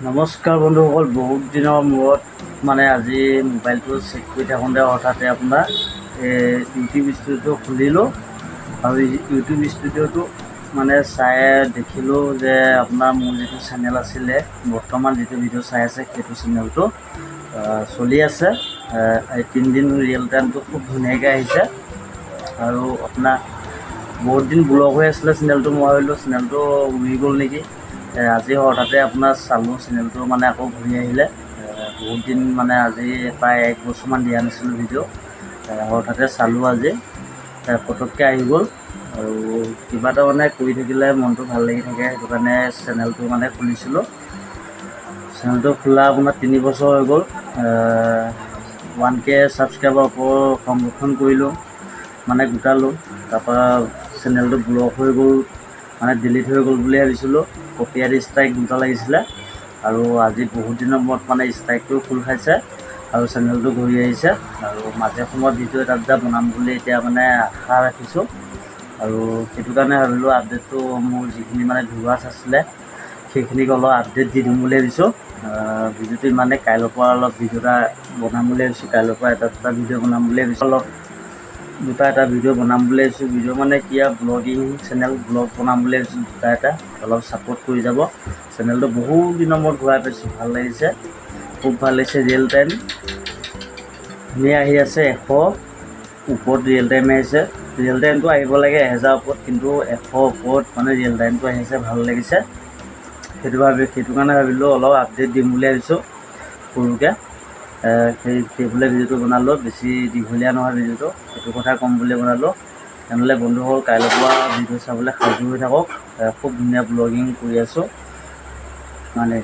নমস্কাৰ বন্ধুসকল, বহুত দিনৰ মূৰত মানে আজি মোবাইলটো চেক কৰি থাকোঁতে হঠাতে আপোনাৰ ইউটিউব ষ্টুডিঅ'টো খুলিলোঁ আৰু ইউটিউব ষ্টুডিঅ'টো মানে চাই দেখিলোঁ যে আপোনাৰ মোৰ যিটো চেনেল আছিলে, বৰ্তমান যিটো ভিডিঅ' চাই আছে সেইটো চেনেলটো চলি আছে। 3 দিন ৰিয়েল টাইমটো খুব ধুনীয়াকৈ আহিছে আৰু আপোনাৰ বহুত দিন ব্লক হৈ আছিলে চেনেলটো। মই ভাবিলোঁ চেনেলটো উৰি গ'ল নেকি। আজি হঠাতে আপোনাৰ চালোঁ চেনেলটো মানে আকৌ ঘূৰি আহিলে। বহুত দিন মানে আজি প্ৰায় 1 বছৰমান দিয়া নাছিলোঁ ভিডিঅ'। হঠাতে চালোঁ আজি, পটককৈ আহি গ'ল আৰু কিবা এটা মানে কৰি থাকিলে মনটো ভাল লাগি থাকে, সেইটো কাৰণে চেনেলটো মানে খুলিছিলোঁ। চেনেলটো খোলা আপোনাৰ 3 বছৰ হৈ গ'ল। 1K ছাবস্ক্ৰাইবাৰ ওপৰ সংৰক্ষণ কৰিলোঁ, মানে গোটালোঁ। তাৰপৰা চেনেলটো ব্লক হৈ গ'ল, মানে ডিলিট হৈ গ'ল বুলি ভাবিছিলোঁ। কপিৰাইট ষ্ট্ৰাইক দুটা লাগিছিলে আৰু আজি বহুত দিনৰ মূৰত মানে ষ্ট্ৰাইকটো খোল খাইছে আৰু চেনেলটো ঘূৰি আহিছে। আৰু মাজে সময়ত ভিডিঅ' এটা দুটা বনাম বুলি এতিয়া মানে আশা ৰাখিছোঁ আৰু সেইটো কাৰণে ভাবিলোঁ আপডেটটো মোৰ যিখিনি মানে ভিউৱাৰ্ছ আছিলে সেইখিনিক অলপ আপডেট দি দিম বুলি ভাবিছোঁ। ভিডিঅ'টো মানে কাইলৈৰ পৰা অলপ ভিডিঅ' এটা বনাম বুলি ভাবিছোঁ। কাইলৈৰ পৰা এটা দুটা ভিডিঅ' বনাম বুলি ভাবিছোঁ। অলপ এটা ভিডিঅ' বনাম বুলি ভাবিছোঁ। ভিডিঅ' মানে কি আৰু ব্লগিং চেনেল, ব্লগ বনাম বুলি ভাবিছোঁ। এটা অলপ ছাপোৰ্ট কৰি যাব। চেনেলটো বহুত দিনৰ মূৰত ঘূৰাই পাইছোঁ, ভাল লাগিছে, খুব ভাল লাগিছে। ৰিয়েল টাইম ধুনীয়া আহি আছে, 100 ওপৰত ৰিয়েল টাইম আহিছে। ৰিয়েল টাইমটো আহিব লাগে 1000 ওপৰত, কিন্তু 100 ওপৰত মানে ৰিয়েল টাইমটো আহিছে, ভাল লাগিছে। সেইটো কাৰণে ভাবিলোঁ অলপ আপডেট দিম বুলি ভাবিছোঁ সৰুকৈ। সেইফালে ভিডিঅ'টো বনালোঁ, বেছি দীঘলীয়া নহয় ভিডিঅ'টো, সেইটো কথা ক'ম বুলি বনালোঁ। তেনেহ'লে বন্ধুসকল, কাইলৈৰ পৰা ভিডিঅ' চাবলৈ সাজু হৈ থাকক। খুব ধুনীয়া ব্লগিং কৰি আছোঁ মানে।